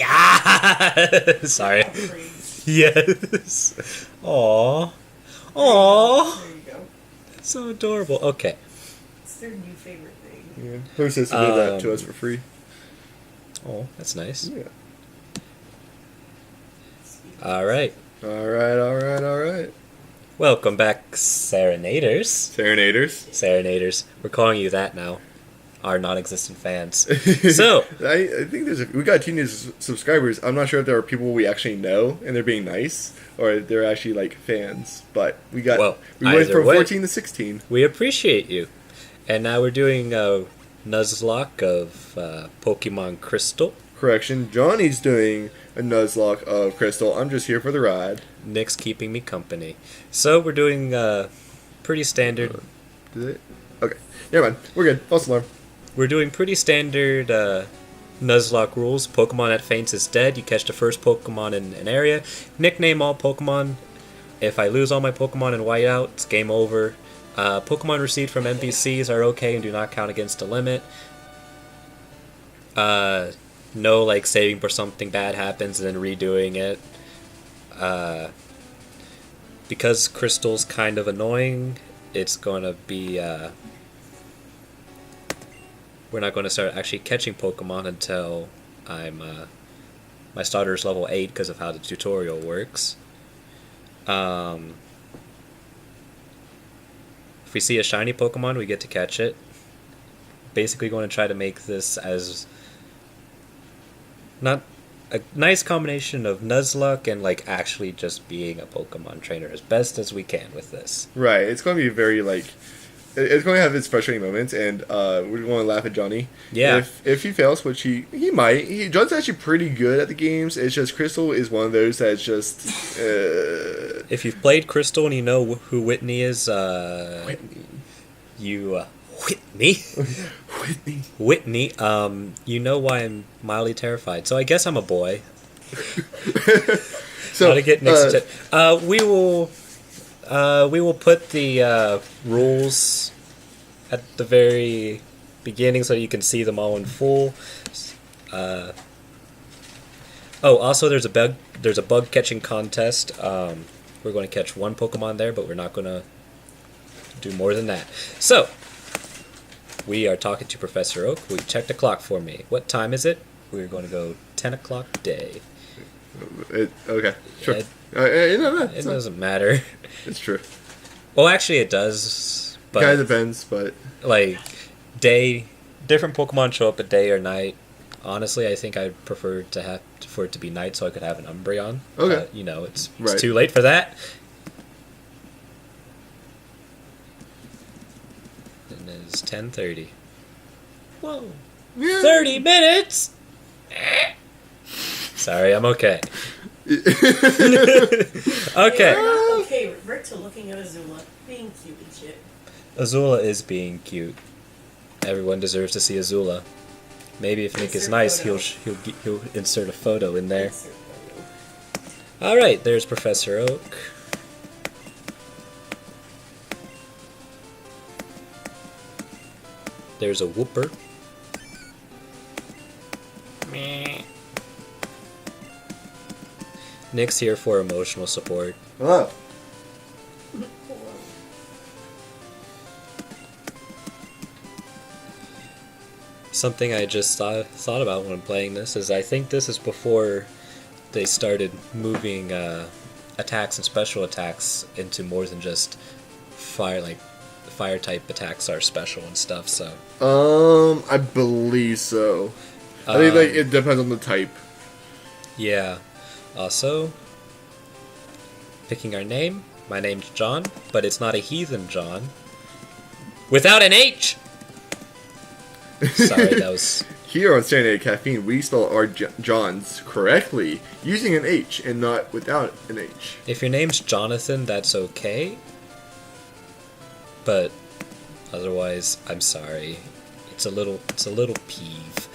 Yeah! Sorry. Yes. Aww. Aww. There you go. So adorable. Okay. It's their new favorite thing. Yeah. Who says to do that to us for free? Oh, that's nice. Yeah. Alright. Alright. Welcome back, Serenaders. Serenaders. We're calling you that now. Our non-existent fans. So, I think we got 2 new subscribers. I'm not sure if there are people we actually know and they're being nice, or they're actually like fans. But we went from 14 to 16. We appreciate you. And now we're doing a Nuzlocke of Pokemon Crystal. Correction, Johnny's doing a Nuzlocke of Crystal. I'm just here for the ride. Nick's keeping me company. So we're doing pretty standard. Did it? Okay. Never mind. We're good. False alarm. We're doing pretty standard Nuzlocke rules. Pokemon that faints is dead. You catch the first Pokemon in an area. Nickname all Pokemon. If I lose all my Pokemon and white out, it's game over. Pokemon received from NPCs are okay and do not count against the limit. No, like, saving for something bad happens and then redoing it. Because Crystal's kind of annoying, it's going to be... we're not going to start actually catching Pokemon until I'm my starter's level 8 because of how the tutorial works. If we see a shiny Pokemon, we get to catch it. Basically going to try to make this as not a nice combination of Nuzlocke and like actually just being a Pokemon trainer as best as we can with this. Right. It's going to be very like... It's going to have its frustrating moments, and we want to laugh at Johnny. Yeah. If he fails, which he might. John's actually pretty good at the games. It's just Crystal is one of those that's just... If you've played Crystal and you know who Whitney is, Whitney. Whitney, you know why I'm mildly terrified. So I guess I'm a boy. So, how to get next to... we will put the rules at the very beginning so you can see them all in full. Also there's a bug catching contest. We're going to catch 1 Pokemon there, but we're not going to do more than that. So, we are talking to Professor Oak. Will you check the clock for me? What time is it? We're going to go 10 o'clock day. Okay, sure. It doesn't matter. It's true. Well, actually, it does. But Kind of depends, but like different Pokemon show up at day or night. Honestly, I think I'd prefer for it to be night so I could have an Umbreon. Okay. It's Right. too late for that. And it's 10:30. Whoa! yeah. 30 minutes. Sorry, I'm okay. Okay. Okay, Rick to looking at Azula being cute and shit. Azula is being cute. Everyone deserves to see Azula. Maybe if Nick is nice, he'll insert a photo in there. All right, there's Professor Oak. There's a Whooper. Meh. Nick's here for emotional support. Hello. Something I just thought about when playing this is I think this is before they started moving attacks and special attacks into more than just fire. Like fire type attacks are special and stuff. So I believe so. I think like it depends on the type. Yeah. Also, picking our name. My name's John, but it's not a heathen John. Without an H! Sorry, that was... Here on Serenade Caffeine, we spell our Johns correctly, using an H and not without an H. If your name's Jonathan, that's okay. But otherwise, I'm sorry. It's a little peeve.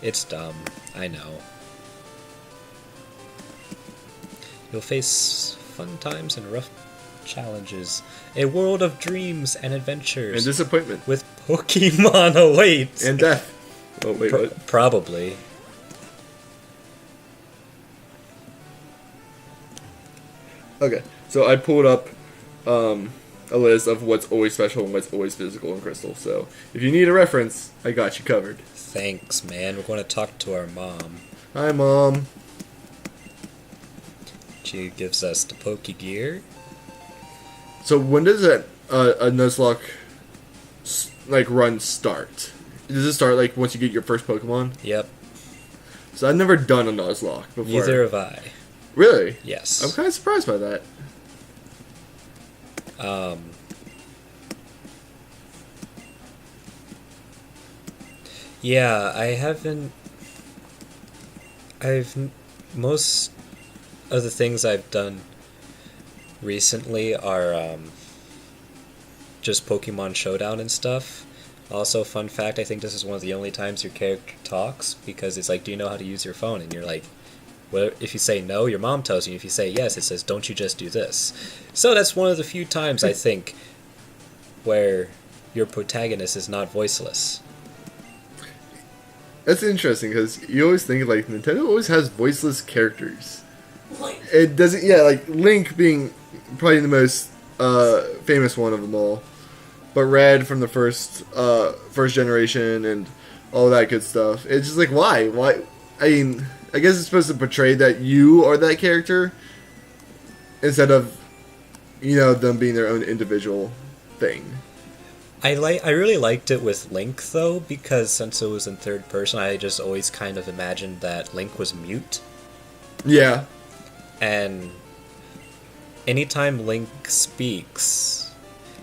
It's dumb, I know. You'll face fun times and rough challenges. A world of dreams and adventures. And disappointment. With Pokemon awaits. And death. Oh, wait, what? Probably. Okay, so I pulled up a list of what's always special and what's always physical in Crystal. So if you need a reference, I got you covered. Thanks, man. We're going to talk to our mom. Hi, Mom. She gives us the Poke Gear. So when does a Nuzlocke run start? Does it start once you get your first Pokemon? Yep. So I've never done a Nuzlocke before. Neither have I. Really? Yes. I'm kind of surprised by that. Yeah, I haven't. Most of the things I've done recently are just Pokemon Showdown and stuff. Also, fun fact, I think this is one of the only times your character talks, because it's like, do you know how to use your phone? And you're like, well, if you say no, your mom tells you. If you say yes, it says, don't you just do this? So that's one of the few times, I think, where your protagonist is not voiceless. That's interesting, because you always think, Nintendo always has voiceless characters. It doesn't, Link being probably the most famous one of them all. But Red from the first generation and all that good stuff. It's just why? Why? I mean, I guess it's supposed to portray that you are that character instead of, them being their own individual thing. I really liked it with Link, though, because since it was in third person, I just always kind of imagined that Link was mute. Yeah. And anytime Link speaks,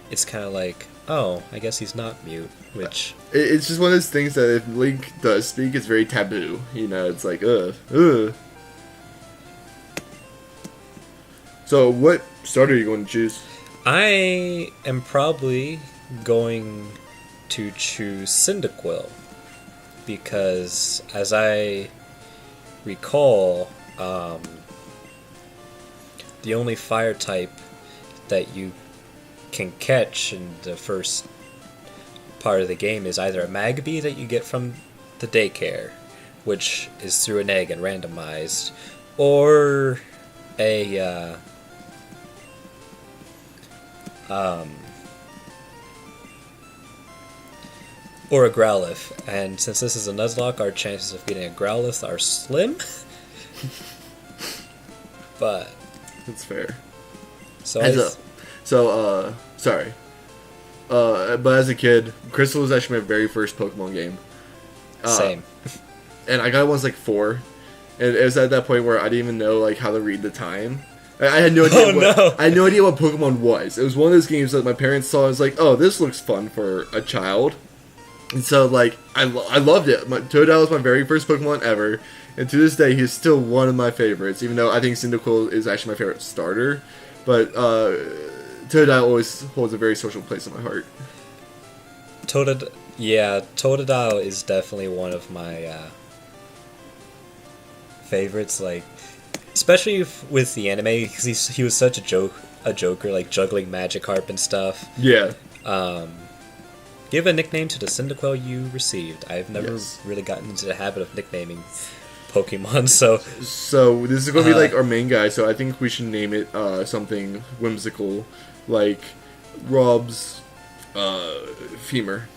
it's kind of like, oh, I guess he's not mute, which... It's just one of those things that if Link does speak, it's very taboo. It's like, ugh. So, what starter are you going to choose? I am probably going to choose Cyndaquil, because, as I recall, the only fire type that you can catch in the first part of the game is either a Magby that you get from the daycare, which is through an egg and randomized, or a Growlithe. And since this is a Nuzlocke, our chances of getting a Growlithe are slim. But that's fair. So sorry. But as a kid, Crystal was actually my very first Pokemon game. Same. And I got it once 4, and it was at that point where I didn't even know how to read the time. I had no idea. I had no idea what Pokemon was. It was one of those games that my parents saw and was like, "Oh, this looks fun for a child." And so I loved it. Totodile was my very first Pokemon ever, and to this day he's still one of my favorites. Even though I think Cyndaquil is actually my favorite starter, but Totodile always holds a very special place in my heart. Totodile is definitely one of my favorites. Especially with the anime, because he was such a joker, juggling Magikarp and stuff. Yeah. Give a nickname to the Cyndaquil you received. I've never really gotten into the habit of nicknaming Pokemon, so this is going to be our main guy, so I think we should name it something whimsical, like Rob's Femur.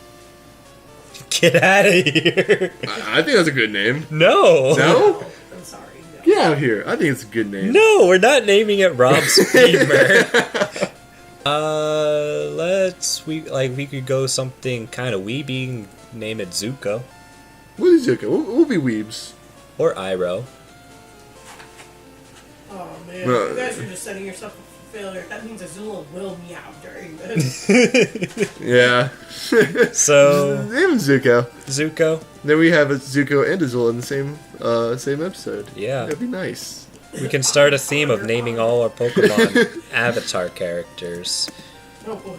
Get out of here. I think that's a good name. No? I'm sorry. No. Get out of here. I think it's a good name. No, we're not naming it Rob's Femur. We could go something kind of weeby, name it Zuko. What is Zuko? We'll be weebs. Or Iroh. Oh man, you guys are just setting yourself up for failure. That means Azula will meow during this. Yeah. So name him Zuko. Zuko. Then we have Zuko and Azula in the same episode. Yeah. That'd be nice. We can start a theme of naming all our Pokemon Avatar characters. Oh boy.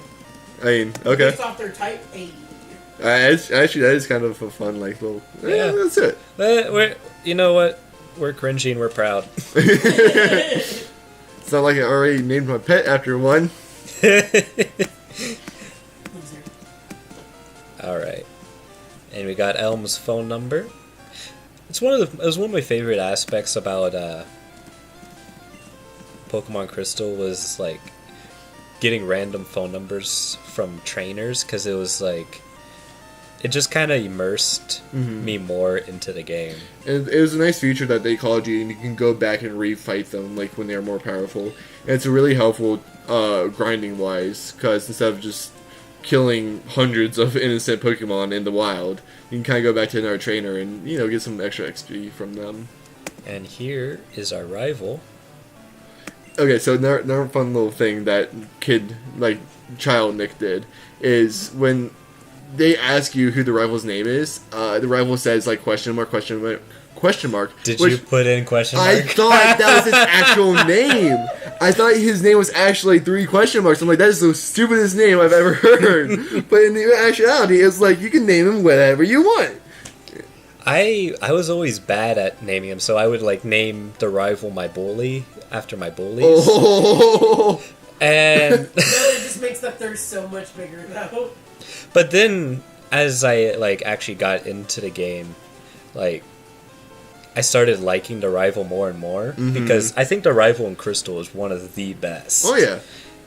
I mean, okay. Based off their type, Actually, that is kind of a fun, little... Yeah, that's it. You know what? We're cringy and we're proud. It's not like I already named my pet after one. Alright. And we got Elm's phone number. It was one of my favorite aspects about Pokemon Crystal was like getting random phone numbers from trainers, because it was like it just kind of immersed me more into the game. And it was a nice feature that they called you, and you can go back and refight them like when they're more powerful. And it's really helpful grinding wise, because instead of just killing hundreds of innocent Pokemon in the wild, you can kind of go back to another trainer and, you know, get some extra XP from them. And here is our rival. Okay, so another fun little thing that child Nick did is when they ask you who the rival's name is, the rival says like question mark. Did you put in question mark? I thought that was his actual name. I thought his name was actually 3 question marks. I'm like, that is the stupidest name I've ever heard. But in the actuality, it's like you can name him whatever you want. I was always bad at naming him, so I would like name the rival my bully after my bullies. Oh. And It just makes the thirst so much bigger though. But then, as I like actually got into the game, like I started liking the rival more and more, because I think the rival in Crystal is one of the best. Oh yeah,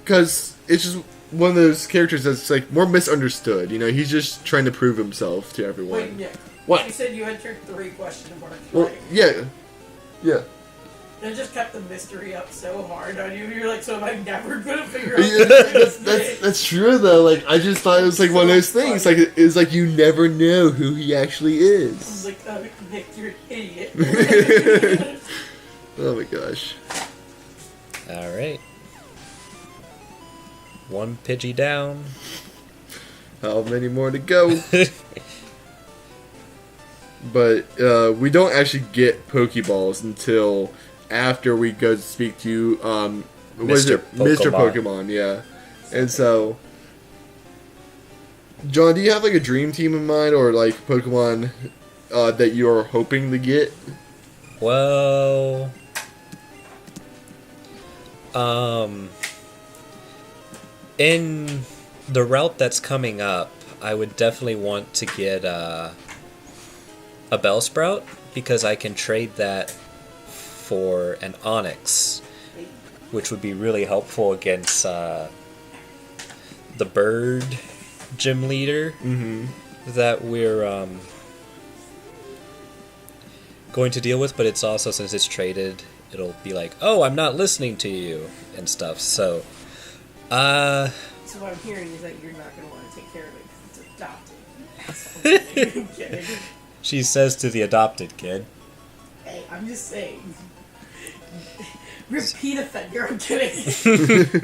because it's just one of those characters that's like more misunderstood. You know, he's just trying to prove himself to everyone. Wait, Nick. What? You said you entered 3 question marks, Well, right? yeah. That just kept the mystery up so hard on you. You're like, so am I never gonna figure out Yeah, this that's true though. Like I just thought it was like one of those things. Like it's like you never know who he actually I was is. like, oh, Nick, you're an idiot. Oh my gosh. All right, 1 Pidgey down. How many more to go? But we don't actually get Pokeballs until after we go to speak to what is it? Mr. Pokemon, yeah. And so, John, do you have like a dream team in mind, or like Pokemon that you're hoping to get? Well, in the route that's coming up, I would definitely want to get a Bellsprout, because I can trade that for an Onix, which would be really helpful against the bird gym leader that we're going to deal with. But it's also, since it's traded, it'll be like, oh, I'm not listening to you and stuff. So So what I'm hearing is that you're not gonna want to take care of it because it's adopted. I'm kidding. she says to the adopted kid. Hey, I'm just saying. Repeat offender, I'm kidding.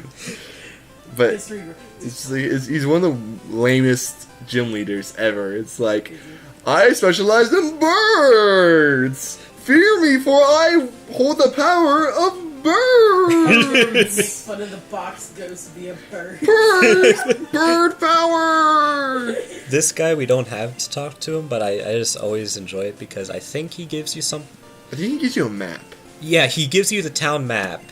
But History repeats. he's one of the lamest gym leaders ever. It's like, I specialize in birds. Fear me, for I hold the power of birds. Make fun of the box ghost via bird. Bird power. This guy, we don't have to talk to him, but I just always enjoy it, because I think he gives you some... I think he gives you a map. Yeah, he gives you the town map,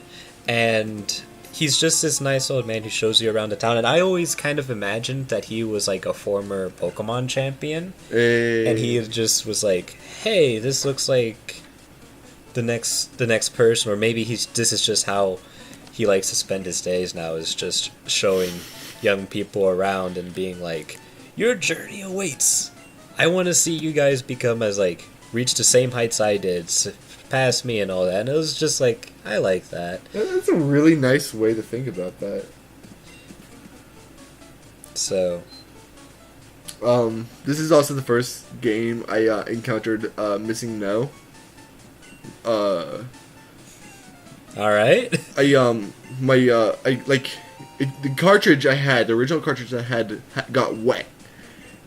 and he's just this nice old man who shows you around the town. And I always kind of imagined that he was like a former Pokemon champion, and he just was like, hey, this looks like the next person, or maybe this is just how he likes to spend his days now, is just showing young people around and being like, your journey awaits. I want to see you guys reach the same heights I did, pass me and all that. And it was just like, I like that. That's a really nice way to think about that. So, this is also the first game I encountered Missing No. all right. The cartridge I had, the original cartridge I had, got wet,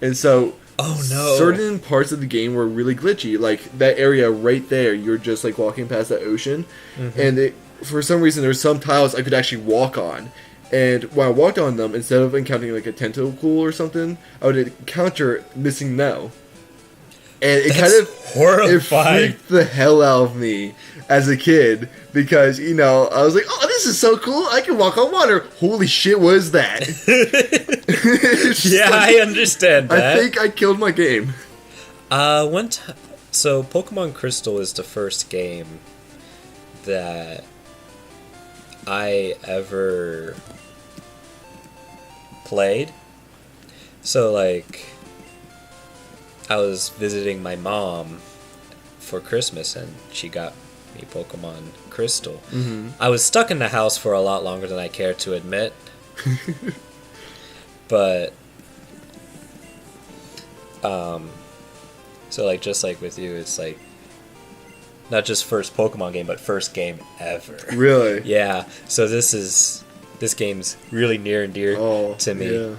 and so Oh no. certain parts of the game were really glitchy. Like that area right there, you're just like walking past the ocean, and for some reason there's some tiles I could actually walk on. And when I walked on them, instead of encountering like a tentacle or something, I would encounter Missing No. And it That's kind of horrifying. It freaked the hell out of me as a kid, because, you know, I was like, oh, this is so cool. I can walk on water. Holy shit, what is that? Yeah, I understand that. I think I killed my game. So Pokemon Crystal is the first game that I ever played. So, like, I was visiting my mom for Christmas, and she got me Pokemon Crystal. Mm-hmm. I was stuck in the house for a lot longer than I care to admit. But, so, like, just like with you, it's like, not just first Pokemon game, but first game ever. Really? Yeah. So this game's really near and dear to me. Yeah.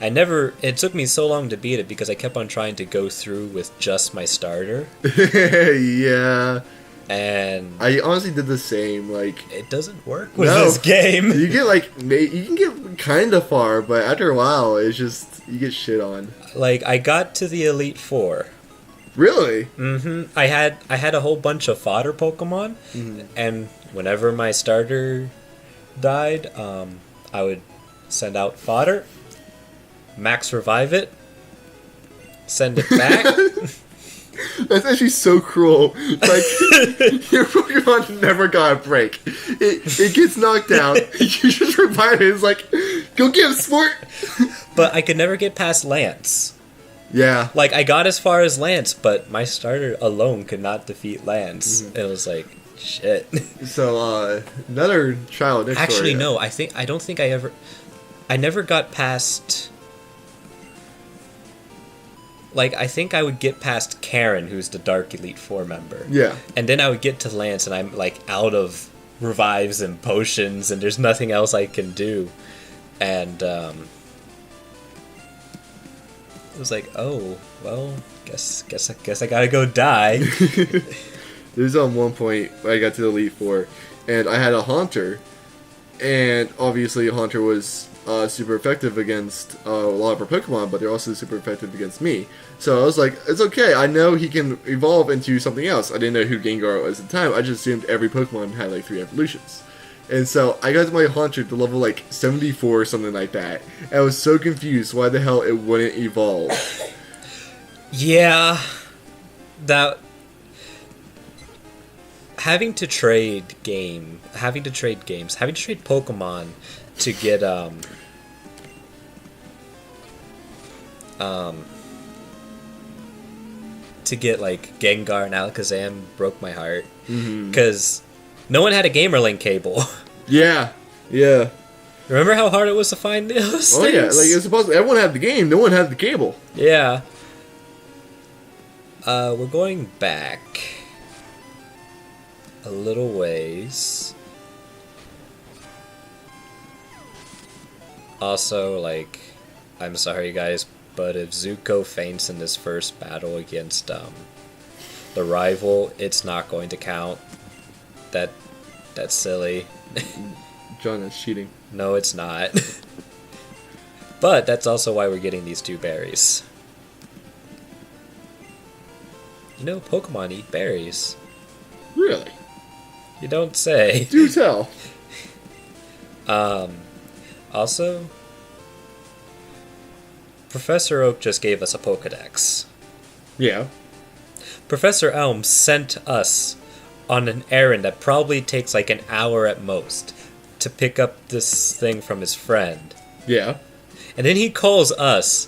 It took me so long to beat it because I kept on trying to go through with just my starter. Yeah. And I honestly did the same, like... It doesn't work with this game. You get, like, you can get kind of far, but after a while, it's just, you get shit on. Like, I got to the Elite Four. Really? Mm-hmm. I had a whole bunch of fodder Pokemon, and whenever my starter died, I would send out fodder, max revive it, send it back. That's actually so cruel. Like, your Pokemon never got a break. It gets knocked out, you just revive it, it's like, go get him, sport! But I could never get past Lance. Yeah. Like, I got as far as Lance, but my starter alone could not defeat Lance. And it was like, shit. So, another trial and error. Actually, no. I never got past... Like, I think I would get past Karen, who's the Dark Elite Four member. Yeah. And then I would get to Lance, and I'm, like, out of revives and potions, and there's nothing else I can do. And, it was like, oh, well, guess I gotta go die. There's one point where I got to the Elite Four, and I had a Haunter, and obviously Haunter was super effective against a lot of our Pokemon, but they're also super effective against me. So I was like, it's okay, I know he can evolve into something else. I didn't know who Gengar was at the time, I just assumed every Pokemon had like 3 evolutions. And so I got to my Haunter to level like 74 or something like that, and I was so confused why the hell it wouldn't evolve. Yeah, that... Having to trade Pokemon to get like Gengar and Alakazam broke my heart because no one had a GamerLink cable. Yeah. Remember how hard it was to find those things? Yeah, like it's supposed to, everyone had the game, no one had the cable. Yeah. We're going back a little ways. Also, like, I'm sorry guys, but if Zuko faints in this first battle against the rival, it's not going to count. That's silly. John, that's cheating. No, it's not. But that's also why we're getting these 2 berries. You know, Pokemon eat berries. Really? You don't say. Do tell. Also, Professor Oak just gave us a Pokedex. Yeah. Professor Elm sent us on an errand that probably takes like an hour at most to pick up this thing from his friend. Yeah. And then he calls us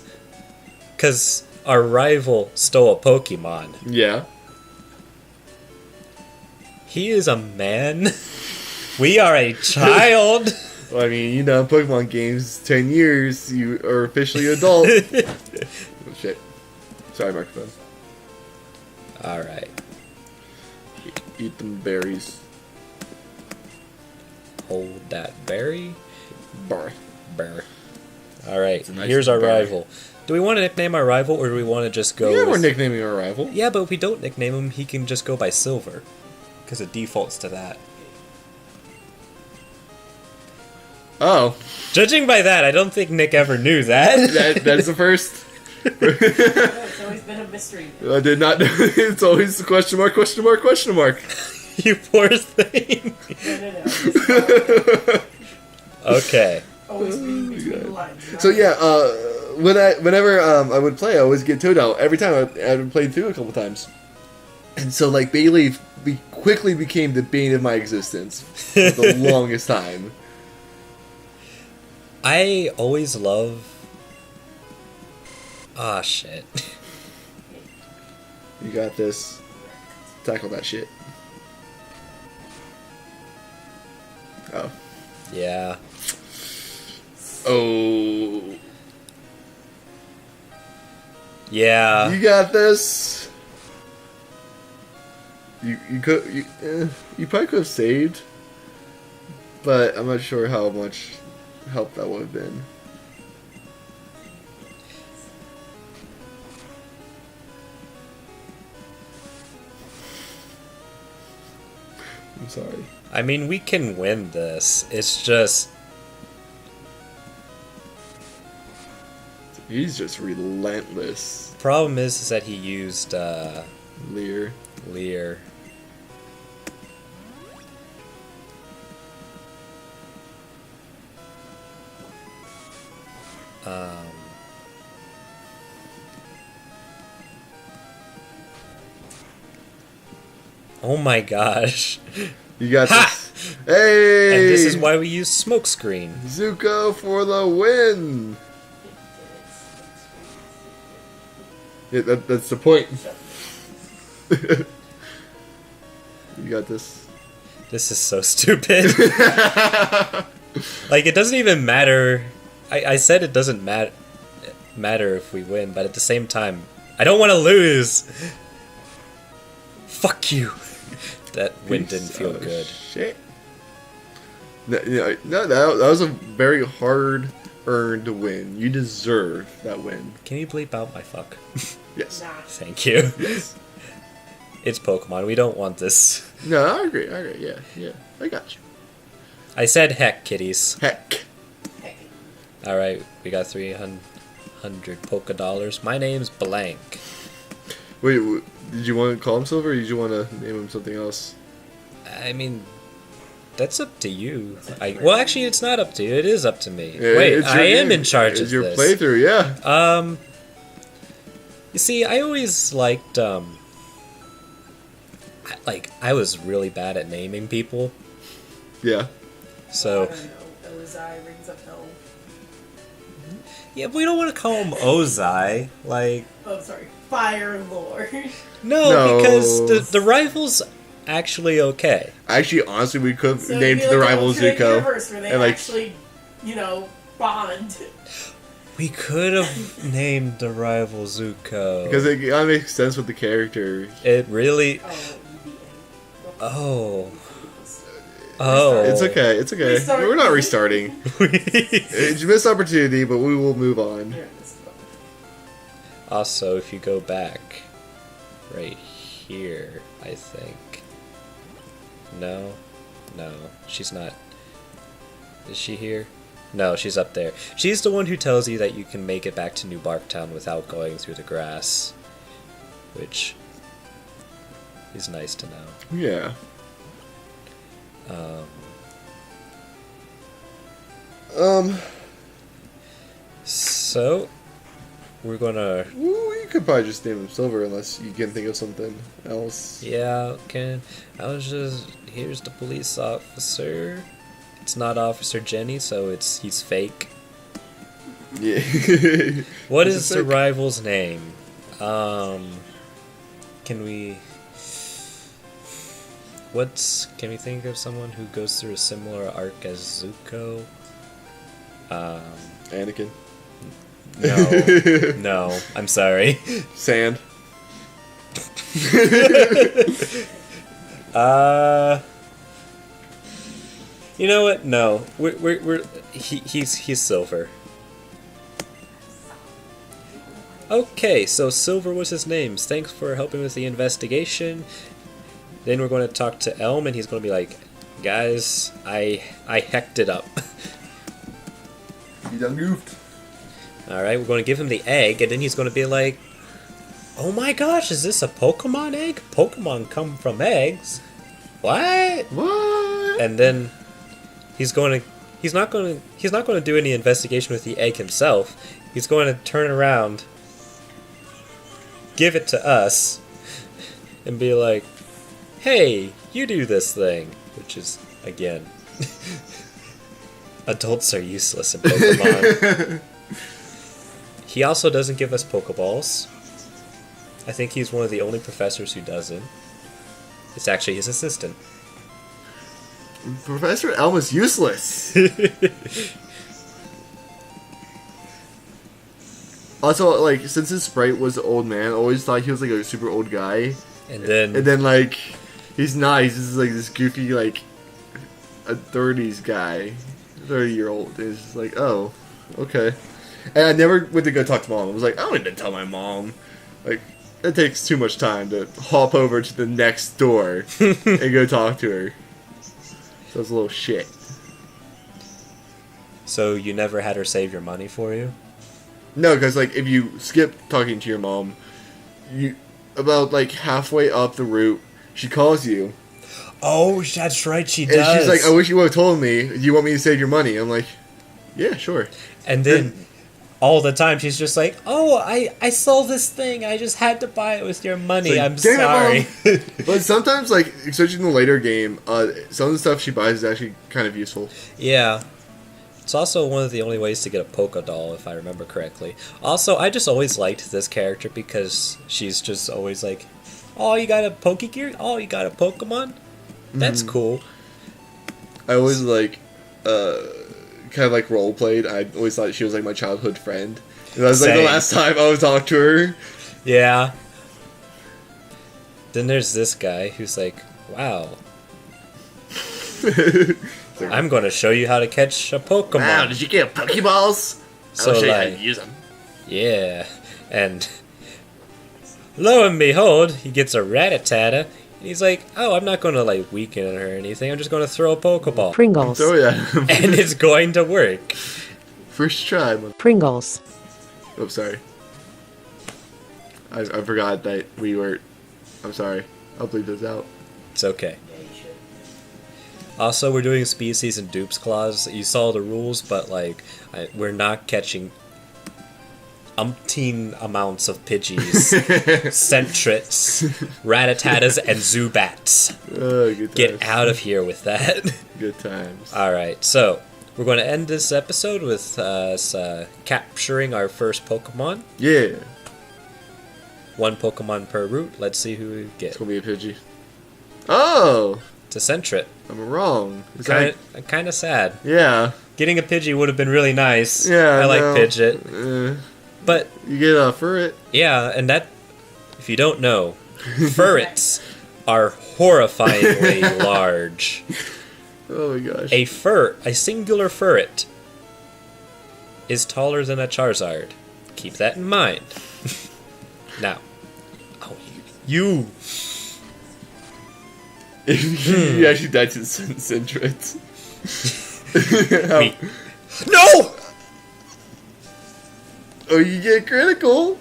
because our rival stole a Pokemon. Yeah. He is a man. We are a child. Well, I mean, you know, Pokemon games, 10 years, you are officially adult. Oh, shit. Sorry, microphone. Alright. Eat them berries. Hold that berry. Bar. Bear. Alright, Nice here's our berry. rival. Do we want to nickname our rival, or do we want to just go... Yeah, we're with... nicknaming our rival. Yeah, but if we don't nickname him, he can just go by Silver. Because it defaults to that. Oh. Judging by that, I don't think Nick ever knew that. That's the first. It's always been a mystery. I did not know. It's always question mark, question mark, question mark. You poor thing. No. Okay. Always reading between the lines. So yeah, whenever I would play, I always get Toadette. Every time I would play through a couple times. And so like Bayleaf, we quickly became the bane of my existence for the longest time. I always love... Ah, shit. You got this. Tackle that shit. Oh. Yeah. Oh. Yeah. You got this. You probably could have saved, but I'm not sure how much help that would have been. I'm sorry. I mean, we can win this. It's just... He's just relentless. Problem is that he used, Lear. Lear. Oh my gosh. You got Ha! this. Hey! And this is why we use smokescreen. Zuko for the win! Yeah, that's the point. You got this. This is so stupid. Like, it doesn't even matter. I said it doesn't matter if we win, but at the same time, I don't want to lose. Fuck you. That win didn't feel good. Shit. No, that was a very hard-earned win. You deserve that win. Can you bleep out my fuck? Yes. Nah. Thank you. Yes. It's Pokemon. We don't want this. No, I agree. Yeah. I got you. I said heck, kitties. Heck. Hey. Alright, we got 300 polka dollars. My name's Blank. Wait, did you want to call him Silver, or did you want to name him something else? I mean, that's up to you. Well, actually, it's not up to you. It is up to me. Yeah, Wait, it's I your am game. in charge It's of your this. playthrough, yeah. You see, I always liked, I was really bad at naming people. Yeah. So, I don't know. Ozai rings a bell. yeah, we don't want to call him Ozai. Like, Oh, sorry. Fire Lord. no, because the rival's actually okay. Actually, honestly, we could have So named it'd be the like rival an alternate Zuko. universe where they and, like, actually, bond. We could have named the rival Zuko. because it kind of makes sense with the character. It really... Oh, Oh. It's okay. It's okay. Restart. We're not restarting. It's a missed opportunity, but we will move on. Also, if you go back right here, I think. No, she's not. Is she here? No, she's up there. She's the one who tells you that you can make it back to New Barktown without going through the grass, which is nice to know. Yeah. So we're gonna. Well, you could probably just name him Silver unless you can think of something else. Yeah, okay. I was just. Here's the police officer. It's not Officer Jenny, so he's fake. Yeah. What He's is a the fake. rival's name? Can we... Can we think of someone who goes through a similar arc as Zuko? Anakin. No. No, I'm sorry. Sand. You know what? No. He's Silver. Okay, so Silver was his name. Thanks for helping with the investigation. Then we're going to talk to Elm, and he's going to be like, guys, I hecked it up. You done goofed. Alright, we're going to give him the egg, and then he's going to be like, oh my gosh, is this a Pokemon egg? Pokemon come from eggs. What? What? And then he's not going to do any investigation with the egg himself. He's going to turn around, give it to us, and be like, hey, you do this thing, which is, again, adults are useless in Pokemon. He also doesn't give us Pokeballs. I think he's one of the only professors who doesn't. It's actually his assistant. Professor Elm is useless. Also, like, since his sprite was an old man, I always thought he was like a super old guy. And then like, he's not. He's just like this goofy, like, a 30s guy, 30-year-old. And it's just like, oh, okay. And I never went to go talk to mom. I was like, I don't need to tell my mom. Like, it takes too much time to hop over to the next door and go talk to her. So it's a little shit. So you never had her save your money for you? No, because like if you skip talking to your mom, you about like halfway up the route, she calls you. Oh, that's right, she does. And she's like, I wish you would have told me. Do you want me to save your money? I'm like, yeah, sure. And then all the time she's just like, oh, I sold this thing. I just had to buy it with your money. Like, I'm sorry. But sometimes, like, especially in the later game, some of the stuff she buys is actually kind of useful. Yeah. It's also one of the only ways to get a Poké Doll, if I remember correctly. Also, I just always liked this character because she's just always like, oh, you got a Pokegear? Oh, you got a Pokemon? That's cool. I always, like, kind of, like, role-played. I always thought she was, like, my childhood friend. And that was, like, the last time I would talk to her. Yeah. Then there's this guy who's like, wow. I'm going to show you how to catch a Pokemon. Wow, did you get Pokeballs? So, I'll show you how like, to use them. Yeah. And lo and behold, he gets a Rattata. And he's like, oh, I'm not going to, like, weaken her or anything. I'm just going to throw a Pokeball. Pringles. Oh, yeah. And it's going to work. First try. Pringles. Oh, sorry. I forgot that we were... I'm sorry. I'll bleep this out. It's okay. Also, we're doing species and dupes clause. You saw the rules, but like we're not catching umpteen amounts of Pidgeys, Sentrets, Rattatas, and Zubats. Oh, good times. Get out of here with that. Good times. Alright, so we're going to end this episode with us capturing our first Pokemon. Yeah. One Pokemon per route. Let's see who we get. It's gonna be a Pidgey. Oh! It's a Sentret. I'm wrong. Kind of sad. Yeah. Getting a Pidgey would have been really nice. Yeah, I like Pidgeot. But you get a Furret. Yeah, and that, if you don't know, Furrets are horrifyingly large. Oh my gosh. A singular Furret is taller than a Charizard. Keep that in mind. Now, you. You actually died to the Sentret. No! Oh, you get critical.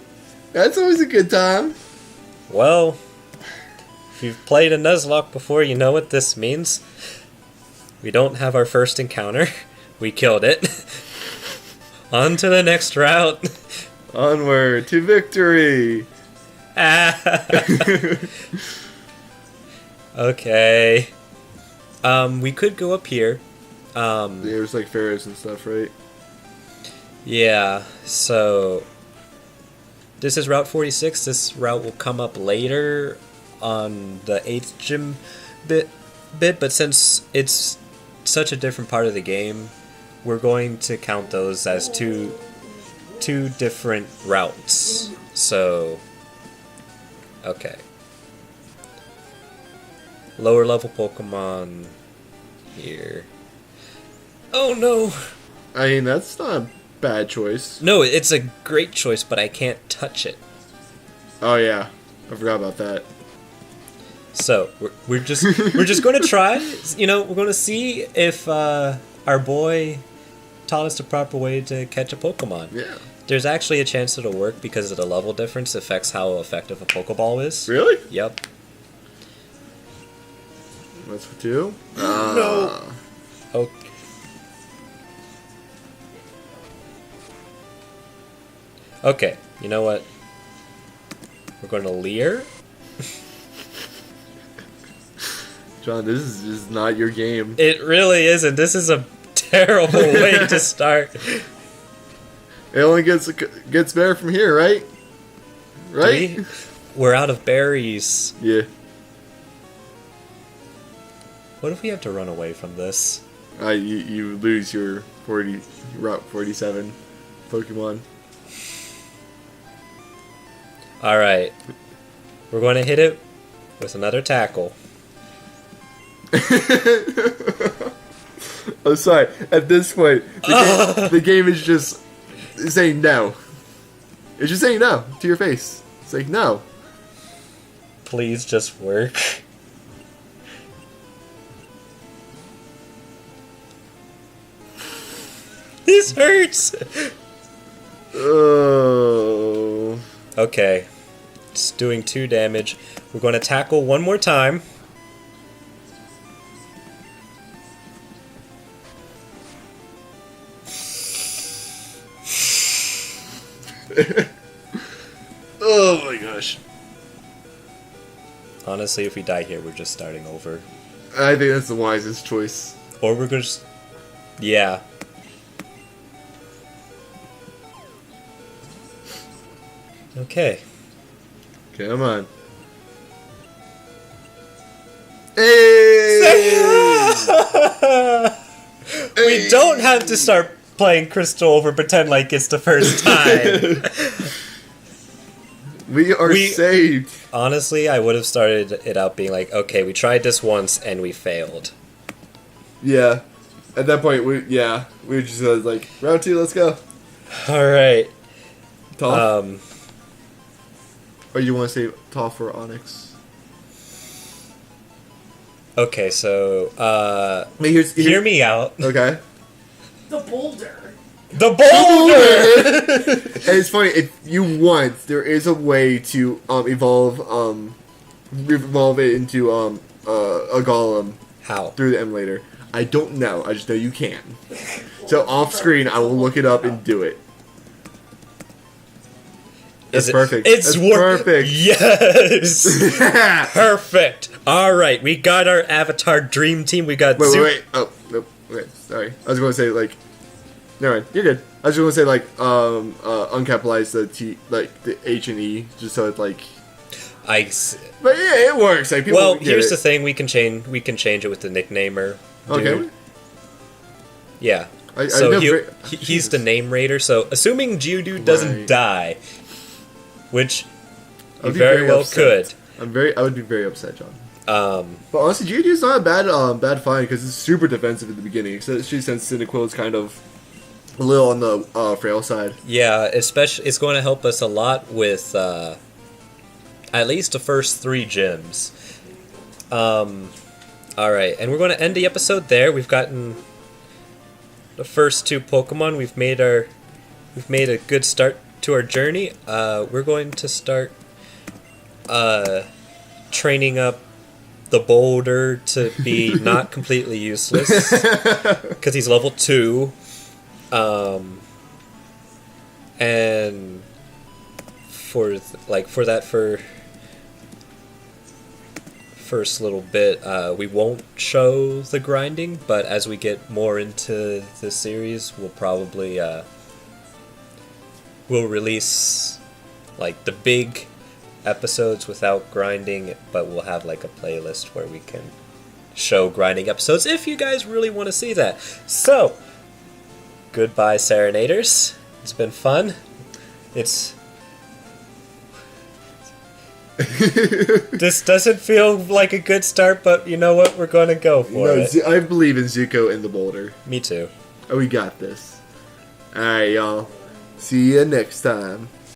That's always a good time. Well, if you've played a Nuzlocke before, you know what this means. We don't have our first encounter. We killed it. On to the next route. Onward to victory. Okay. We could go up here. There's like Pharaohs and stuff, right? Yeah, so this is Route 46. This route will come up later on the 8th gym bit, but since it's such a different part of the game, we're going to count those as two different routes. So, okay. Lower level Pokemon here. Oh no! I mean, that's not a bad choice. No, it's a great choice, but I can't touch it. Oh yeah, I forgot about that. So we're just going to try. You know, we're going to see if our boy taught us the proper way to catch a Pokemon. Yeah. There's actually a chance it'll work because of the level difference affects how effective a Pokeball is. Really? Yep. That's for two? No. Okay. Okay, you know what? We're going to Leer. John, this is just not your game. It really isn't. This is a terrible way to start. It only gets better from here, right? Right? We're out of berries. Yeah. What if we have to run away from this? You lose your Route 47 Pokemon. Alright. We're going to hit it with another tackle. I'm sorry. At this point, the game is just saying no. It's just saying no to your face. It's like, no. Please just work. This hurts! Oh. Okay. It's doing 2 damage. We're going to tackle one more time. Oh my gosh. Honestly, if we die here, we're just starting over. I think that's the wisest choice. Or we're going to... Yeah. Okay. Come on. Hey! We don't have to start playing Crystal over pretend like it's the first time. We are saved. Honestly, I would have started it out being like, okay, we tried this once and we failed. Yeah. At that point, we just like, round 2, let's go. Alright. Toph? Or you want to say Toph or Onyx? Okay, so, hear me out. Okay. The boulder. The boulder! And it's funny, if you want, there is a way to evolve it into a golem. How? Through the emulator. I don't know. I just know you can. So off screen, I will look it up and do it. That's perfect. It's perfect. Yes! Perfect! Alright, we got our Avatar Dream Team. We got Wait. Oh, nope. Okay, sorry. I was going to say, like... Never mind. You're good. I was going to say, like, uncapitalize the T, like, the H and E, just so it's, like... But yeah, it works. Like, people here's the thing. We can change it with the nicknamer. Okay. Yeah. He's the name raider, so assuming Geodude doesn't die... Which you very well could. I would be very upset, John. But honestly, Geodude's not a bad find because it's super defensive at the beginning. Especially since Cyndaquil is kind of a little on the frail side. Yeah, especially it's going to help us a lot with at least the first 3 gyms. All right, and we're going to end the episode there. We've gotten the first 2 Pokemon. We've made a good start to our journey. We're going to start training up the boulder to be not completely useless because he's level 2, and for first little bit, we won't show the grinding, but as we get more into the series, we'll probably we'll release like the big episodes without grinding, but we'll have like a playlist where we can show grinding episodes if you guys really want to see that. So, goodbye, Serenaders. It's been fun. This doesn't feel like a good start, but you know what? We're going to go for it. I believe in Zuko and the boulder. Me too. Oh, we got this. Alright, y'all. See you next time.